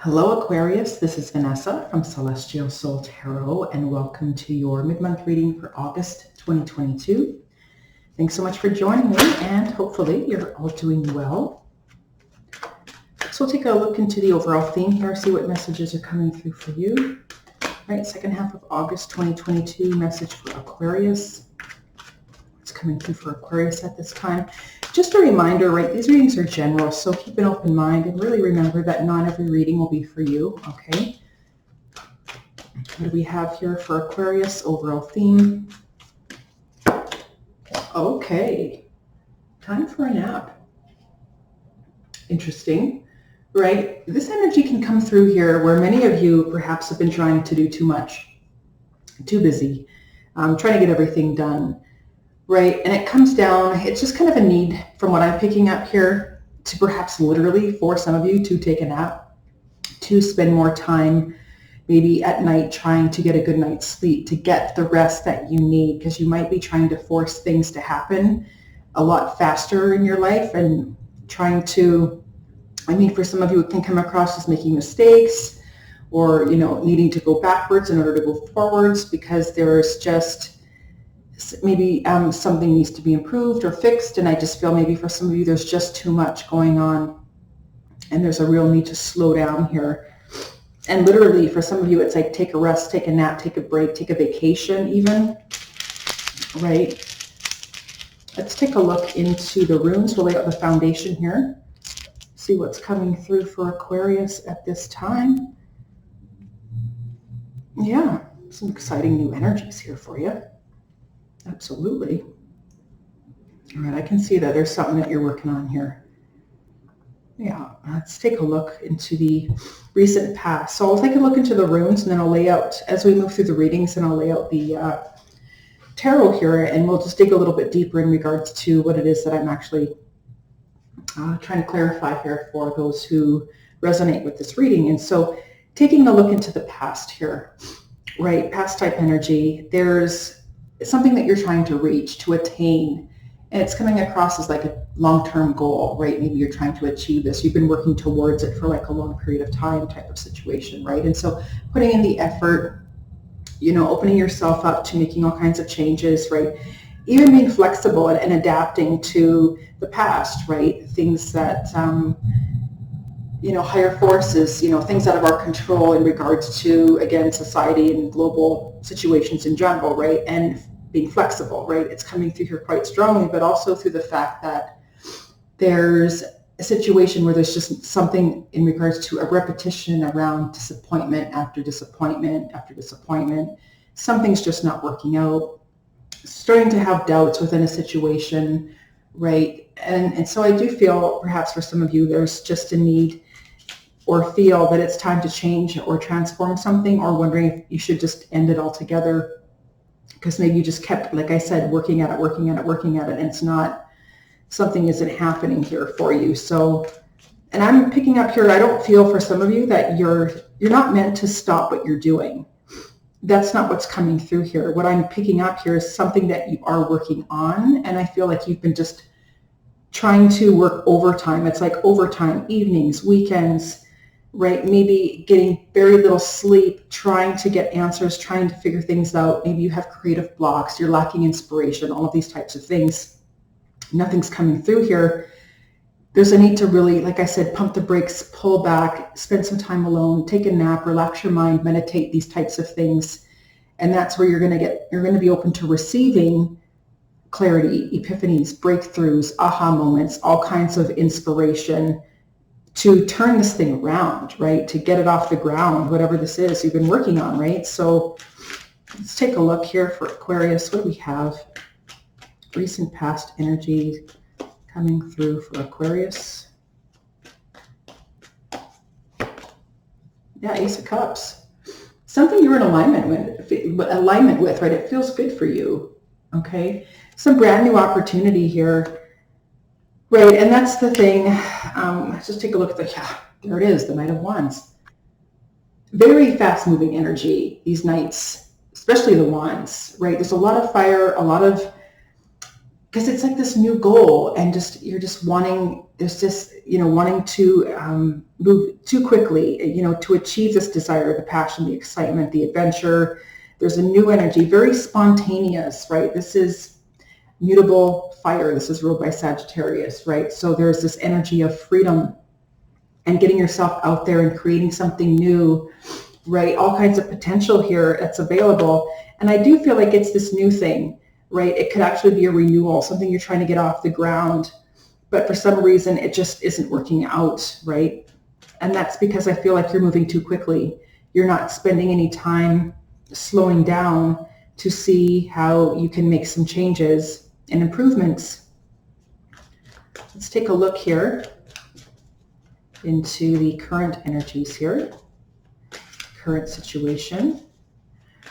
Hello Aquarius, this is Vanessa from Celestial Soul Tarot and welcome to your mid-month reading for August 2022. Thanks so much for joining me and hopefully you're all doing well. So we'll take a look into the overall theme here, see what messages are coming through for you. All right, second half of August 2022, message for Aquarius. What's coming through for Aquarius at this time? Just a reminder, right, these readings are general, so keep an open mind and really remember that not every reading will be for you, okay? What do we have here for Aquarius? Overall theme. Okay, time for a nap. Interesting, right? This energy can come through here where many of you perhaps have been trying to do too much, too busy, trying to get everything done. Right, and it comes down, it's just kind of a need from what I'm picking up here to perhaps literally for some of you to take a nap, to spend more time maybe at night trying to get a good night's sleep, to get the rest that you need, because you might be trying to force things to happen a lot faster in your life and trying to, for some of you it can come across as making mistakes or, needing to go backwards in order to go forwards because there's just maybe something needs to be improved or fixed, and I just feel maybe for some of you there's just too much going on and there's a real need to slow down here. And literally for some of you it's like take a rest, take a nap, take a break, take a vacation even, right? Let's take a look into the runes. We'll lay out the foundation here, see what's coming through for Aquarius at this time. Yeah, some exciting new energies here for you. Absolutely. All right, I can see that there's something that you're working on here. Yeah, let's take a look into the recent past. So I'll take a look into the runes and then I'll lay out, as we move through the readings, and I'll lay out the tarot here, and we'll just dig a little bit deeper in regards to what it is that I'm actually trying to clarify here for those who resonate with this reading. And so taking a look into the past here, right, past type energy, there's something that you're trying to reach, to attain, and it's coming across as like a long-term goal, right? Maybe you're trying to achieve this. You've been working towards it for like a long period of time type of situation, right? And so putting in the effort, opening yourself up to making all kinds of changes, right? Even being flexible and adapting to the past, right? Things that, higher forces, things out of our control in regards to, again, society and global situations in general, right? And being flexible, right? It's coming through here quite strongly, but also through the fact that there's a situation where there's just something in regards to a repetition around disappointment after disappointment after disappointment. Something's just not working out. Starting to have doubts within a situation, right? And so I do feel perhaps for some of you, there's just a need or feel that it's time to change or transform something, or wondering if you should just end it altogether because maybe you just kept, like I said, working at it, and it's not, something isn't happening here for you. So, and I'm picking up here, I don't feel for some of you that you're not meant to stop what you're doing. That's not what's coming through here. What I'm picking up here is something that you are working on, and I feel like you've been just trying to work overtime. It's like overtime, evenings, weekends, right? Maybe getting very little sleep, trying to get answers, trying to figure things out. Maybe you have creative blocks, you're lacking inspiration, all of these types of things. Nothing's coming through here. There's a need to really, like I said, pump the brakes, pull back, spend some time alone, take a nap, relax your mind, meditate, these types of things. And that's where you're going to be open to receiving clarity, epiphanies, breakthroughs, aha moments, all kinds of inspiration to turn this thing around, right? To get it off the ground, whatever this is you've been working on, right? So let's take a look here for Aquarius. What do we have? Recent past energy coming through for Aquarius. Yeah, Ace of Cups. Something you're in alignment with, right? It feels good for you, okay? Some brand new opportunity here. Right, and that's the thing. Let's just take a look at there it is, the Knight of Wands. Very fast-moving energy, these knights, especially the Wands, right? There's a lot of fire, a lot of because it's like this new goal, and just you're just wanting, there's just, you know, wanting to move too quickly, you know, to achieve this desire, the passion, the excitement, the adventure. There's a new energy, very spontaneous, right? This is mutable fire. This is ruled by Sagittarius, right? So there's this energy of freedom and getting yourself out there and creating something new, right? All kinds of potential here that's available. And I do feel like it's this new thing, right? It could actually be a renewal, something you're trying to get off the ground, but for some reason it just isn't working out, right? And that's because I feel like you're moving too quickly. You're not spending any time slowing down to see how you can make some changes and improvements. Let's take a look here into the current energies here, current situation,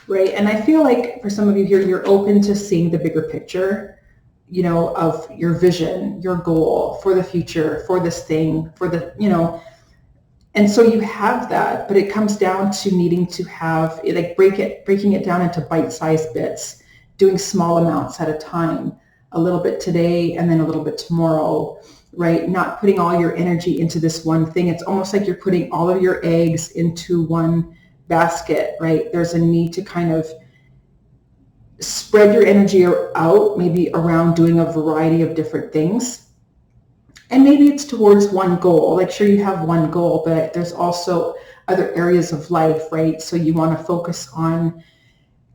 right? And I feel like for some of you here, you're open to seeing the bigger picture, you know, of your vision, your goal for the future, for this thing, for the, you know, and so you have that, but it comes down to needing to have, like, breaking it down into bite-sized bits, doing small amounts at a time, a little bit today and then a little bit tomorrow, right? Not putting all your energy into this one thing. It's almost like you're putting all of your eggs into one basket, right? There's a need to kind of spread your energy out, maybe around doing a variety of different things. And maybe it's towards one goal. Like, sure, you have one goal, but there's also other areas of life, right? So you want to focus on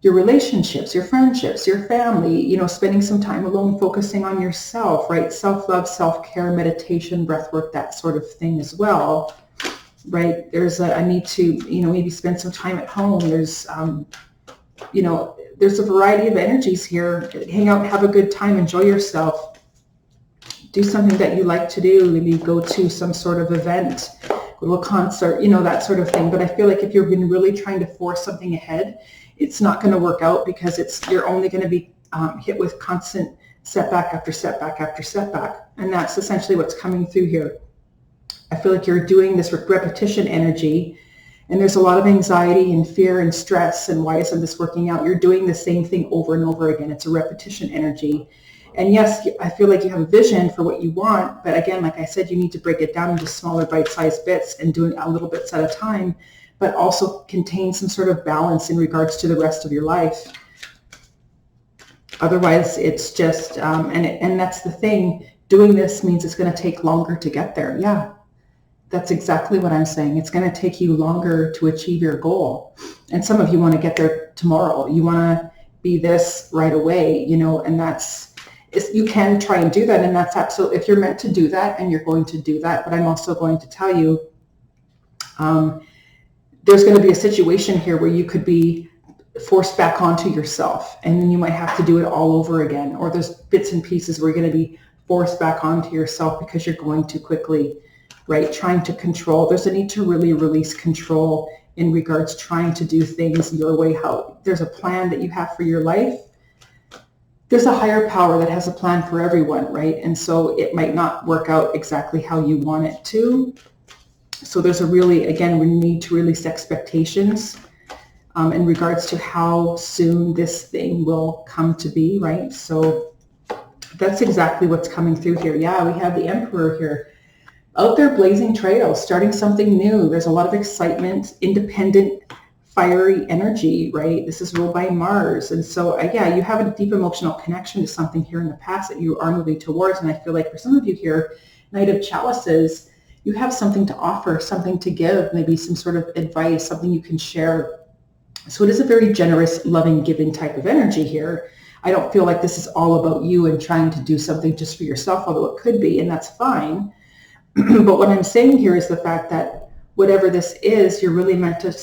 your relationships, your friendships, your family, you know, spending some time alone, focusing on yourself, right? Self-love, self-care, meditation, breath work, that sort of thing as well, right? There's a need to, you know, maybe spend some time at home. There's, you know, there's a variety of energies here. Hang out, have a good time, enjoy yourself. Do something that you like to do. Maybe go to some sort of event, go to a concert, you know, that sort of thing. But I feel like if you've been really trying to force something ahead, it's not going to work out, because you're only going to be hit with constant setback after setback after setback. And that's essentially what's coming through here. I feel like you're doing this repetition energy, and there's a lot of anxiety and fear and stress, and why isn't this working out? You're doing the same thing over and over again. It's a repetition energy. And yes, I feel like you have a vision for what you want, but again, like I said, you need to break it down into smaller bite-sized bits and doing a little bits at a time, but also contain some sort of balance in regards to the rest of your life. Otherwise, it's just, and that's the thing, doing this means it's going to take longer to get there. Yeah, that's exactly what I'm saying. It's going to take you longer to achieve your goal. And some of you want to get there tomorrow. You want to be this right away, you know, and you can try and do that, and that's absolutely, if you're meant to do that, and you're going to do that. But I'm also going to tell you, there's going to be a situation here where you could be forced back onto yourself, and then you might have to do it all over again. Or there's bits and pieces where you're going to be forced back onto yourself because you're going too quickly, right? Trying to control. There's a need to really release control in regards to trying to do things your way. How there's a plan that you have for your life. There's a higher power that has a plan for everyone, right? And so it might not work out exactly how you want it to. So there's again, we need to release expectations in regards to how soon this thing will come to be, right? So that's exactly what's coming through here. Yeah, we have the Emperor here. Out there blazing trails, starting something new. There's a lot of excitement, independent, fiery energy, right? This is ruled by Mars. And so, yeah, you have a deep emotional connection to something here in the past that you are moving towards. And I feel like for some of you here, Knight of Chalices, you have something to offer, something to give, maybe some sort of advice, something you can share. So it is a very generous, loving, giving type of energy here. I don't feel like this is all about you and trying to do something just for yourself, although it could be, and that's fine. But what I'm saying here is the fact that whatever this is, you're really meant to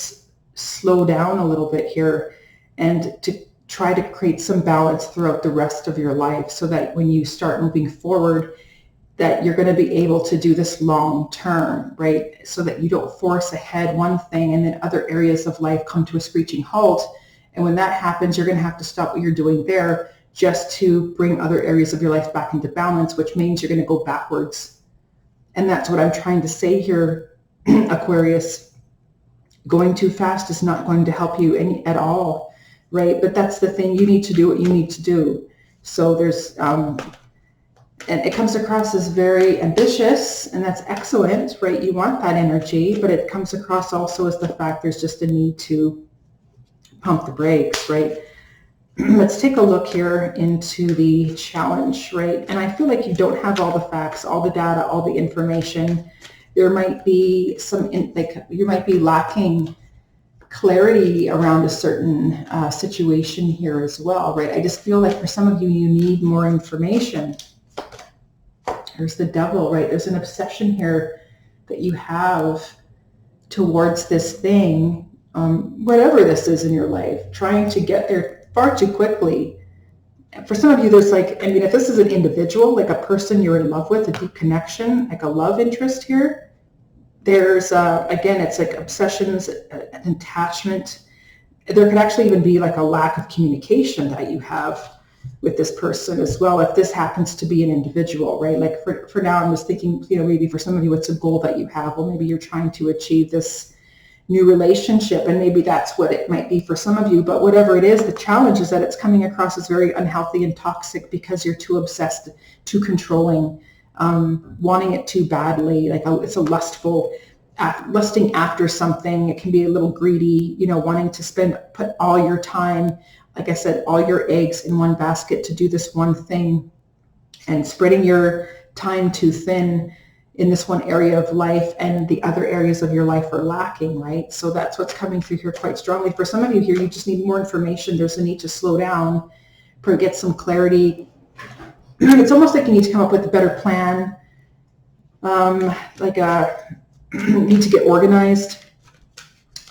slow down a little bit here and to try to create some balance throughout the rest of your life, so that when you start moving forward, that you're going to be able to do this long term, right? So that you don't force ahead one thing and then other areas of life come to a screeching halt. And when that happens, you're going to have to stop what you're doing there just to bring other areas of your life back into balance, which means you're going to go backwards. And that's what I'm trying to say here, Aquarius. Going too fast is not going to help you at all, right? But that's the thing. You need to do what you need to do. So there's, and it comes across as very ambitious, and that's excellent, right? You want that energy, but it comes across also as the fact there's just a need to pump the brakes, right? Let's take a look here into the challenge, right? And I feel like you don't have all the facts, all the data, all the information. There might be some, you might be lacking clarity around a certain situation here as well, right? I just feel like for some of you, you need more information. There's the devil, right? There's an obsession here that you have towards this thing, whatever this is in your life, trying to get there far too quickly. For some of you, there's like, I mean, if this is an individual, like a person you're in love with, a deep connection, like a love interest here, there's, again, it's like obsessions, an attachment. There could actually even be like a lack of communication that you have with this person as well, if this happens to be an individual, right? Like for now, I'm just thinking, you know, maybe for some of you, it's a goal that you have. Well, maybe you're trying to achieve this new relationship, and maybe that's what it might be for some of you. But whatever it is, the challenge is that it's coming across as very unhealthy and toxic because you're too obsessed, too controlling, wanting it too badly. Like it's a lusting after something. It can be a little greedy, you know, wanting to put all your time, like I said, all your eggs in one basket to do this one thing, and spreading your time too thin in this one area of life, and the other areas of your life are lacking, right? So that's what's coming through here quite strongly. For some of you here, you just need more information. There's a need to slow down, get some clarity. It's almost like you need to come up with a better plan, need to get organized,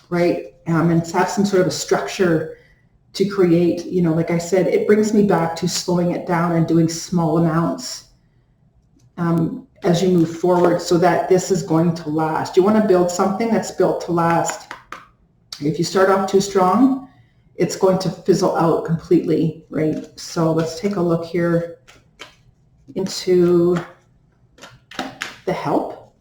right? And have some sort of a structure to create, you know, like I said, it brings me back to slowing it down and doing small amounts as you move forward, so that this is going to last. You want to build something that's built to last. If you start off too strong, it's going to fizzle out completely, right? So let's take a look here into the help,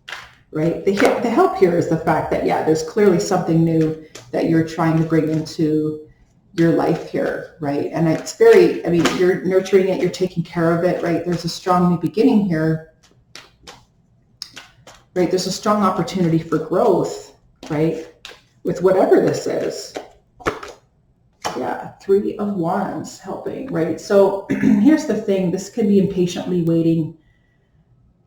right? The help here is the fact that, yeah, there's clearly something new that you're trying to bring into your life here, right? And it's very, I mean, you're nurturing it, you're taking care of it, right? There's a strong new beginning here, right? There's a strong opportunity for growth, right? With whatever this is. Yeah, 3 of Wands helping, right? So here's the thing. This can be impatiently waiting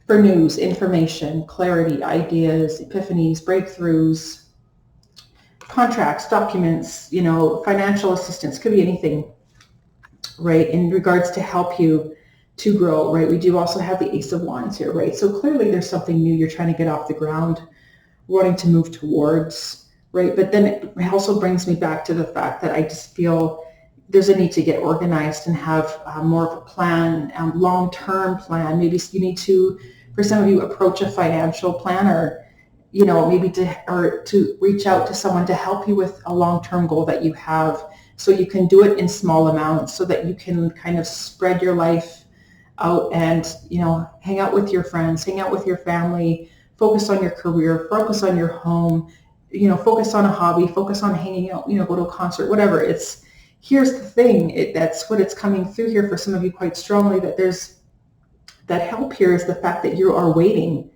for news, information, clarity, ideas, epiphanies, breakthroughs, contracts, documents, you know, financial assistance, could be anything, right? In regards to help you to grow, right? We do also have the Ace of Wands here, right? So clearly there's something new you're trying to get off the ground, wanting to move towards, right? But then it also brings me back to the fact that I just feel there's a need to get organized and have more of a plan, long-term plan. Maybe you need to, for some of you, approach a financial planner, you know, maybe to reach out to someone to help you with a long-term goal that you have, so you can do it in small amounts, so that you can kind of spread your life out and, you know, hang out with your friends, hang out with your family, focus on your career, focus on your home, you know, focus on a hobby, focus on hanging out, you know, go to a concert, whatever. Here's the thing, that's what it's coming through here for some of you quite strongly, that there's that help here is the fact that you are waiting.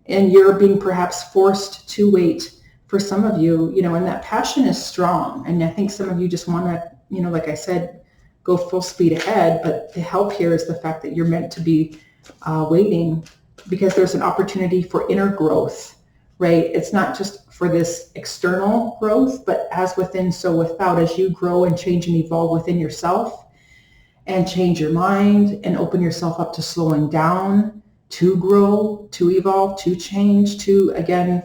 And you're being perhaps forced to wait for some of you, you know, and that passion is strong. And I think some of you just want to, you know, like I said, go full speed ahead. But the help here is the fact that you're meant to be waiting, because there's an opportunity for inner growth, right? It's not just for this external growth, but as within, so without. As you grow and change and evolve within yourself and change your mind and open yourself up to slowing down, to grow, to evolve, to change, to, again,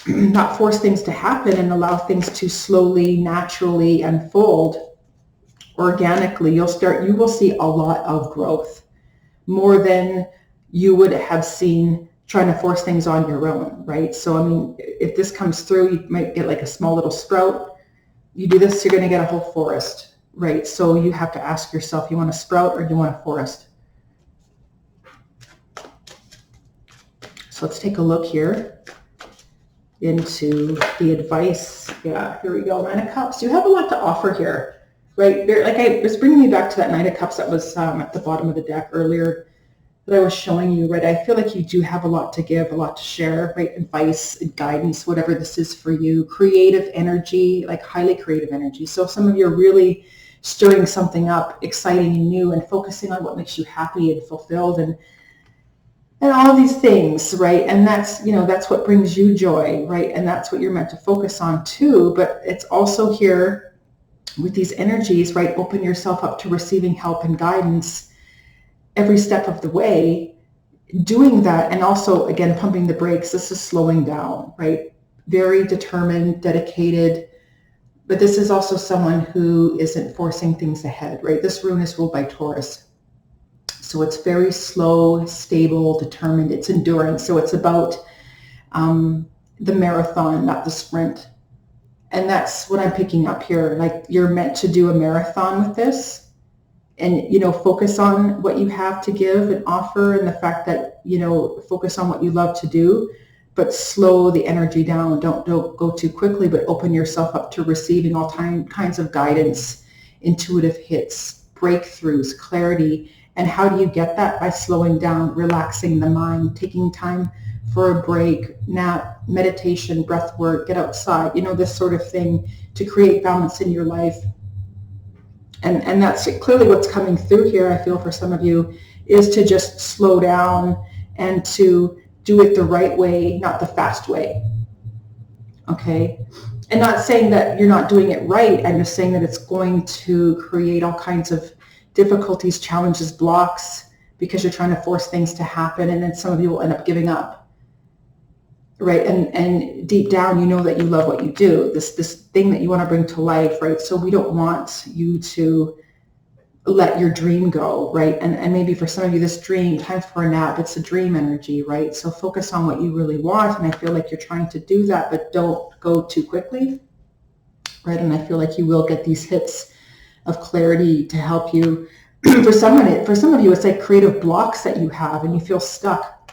not force things to happen and allow things to slowly, naturally unfold organically, you will see a lot of growth, more than you would have seen trying to force things on your own, right? So, I mean, if this comes through, you might get like a small little sprout. You do this, you're going to get a whole forest, right? So you have to ask yourself, you want a sprout or do you want a forest? So let's take a look here into the advice. Yeah, here we go. 9 of Cups. You have a lot to offer here. right? Like it was bringing me back to that Knight of Cups that was at the bottom of the deck earlier that I was showing you, right? I feel like you do have a lot to give, a lot to share, right? Advice, guidance, whatever this is for you. Creative energy, like highly creative energy. So some of you are really stirring something up, exciting and new, and focusing on what makes you happy and fulfilled, and all of these things, right? And that's, that's what brings you joy, right? And that's what you're meant to focus on too. But it's also here with these energies, right? Open yourself up to receiving help and guidance every step of the way, doing that. And also, again, pumping the brakes. This is slowing down, right? Very determined, dedicated. But this is also someone who isn't forcing things ahead, right? This rune is ruled by Taurus. So it's very slow, stable, determined. It's endurance. So it's about the marathon, not the sprint. And that's what I'm picking up here. Like, you're meant to do a marathon with this, and, focus on what you have to give and offer, and the fact that, focus on what you love to do, but slow the energy down. Don't go too quickly, but open yourself up to receiving all kinds of guidance, intuitive hits, breakthroughs, clarity. And how do you get that? By slowing down, relaxing the mind, taking time for a break, nap, meditation, breath work, get outside, this sort of thing to create balance in your life. And that's clearly what's coming through here, I feel, for some of you, is to just slow down and to do it the right way, not the fast way. Okay? And not saying that you're not doing it right. I'm just saying that it's going to create all kinds of difficulties, challenges, blocks, because you're trying to force things to happen, and then some of you will end up giving up, right? And deep down, you know that you love what you do, this thing that you want to bring to life, right? So we don't want you to let your dream go, right? And maybe for some of you, this dream, time for a nap, it's a dream energy, right? So focus on what you really want, and I feel like you're trying to do that, but don't go too quickly, right? And I feel like you will get these hits of clarity to help you. For some of you, it's like creative blocks that you have and you feel stuck.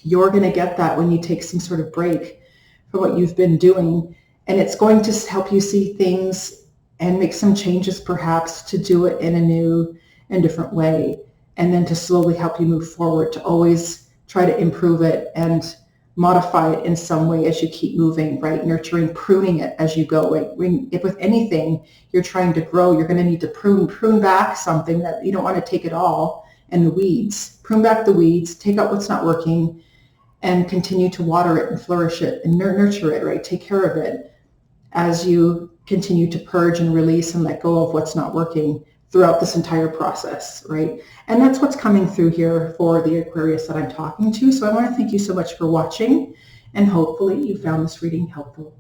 You're going to get that when you take some sort of break from what you've been doing, and it's going to help you see things and make some changes, perhaps, to do it in a new and different way, and then to slowly help you move forward, to always try to improve it and modify it in some way as you keep moving, right? Nurturing, pruning it as you go. If with anything you're trying to grow, you're going to need to prune back something that you don't want to take it all, and the weeds. Prune back the weeds, take out what's not working, and continue to water it and flourish it and nurture it, right? Take care of it as you continue to purge and release and let go of what's not working throughout this entire process, right? And that's what's coming through here for the Aquarius that I'm talking to. So I want to thank you so much for watching, and hopefully you found this reading helpful.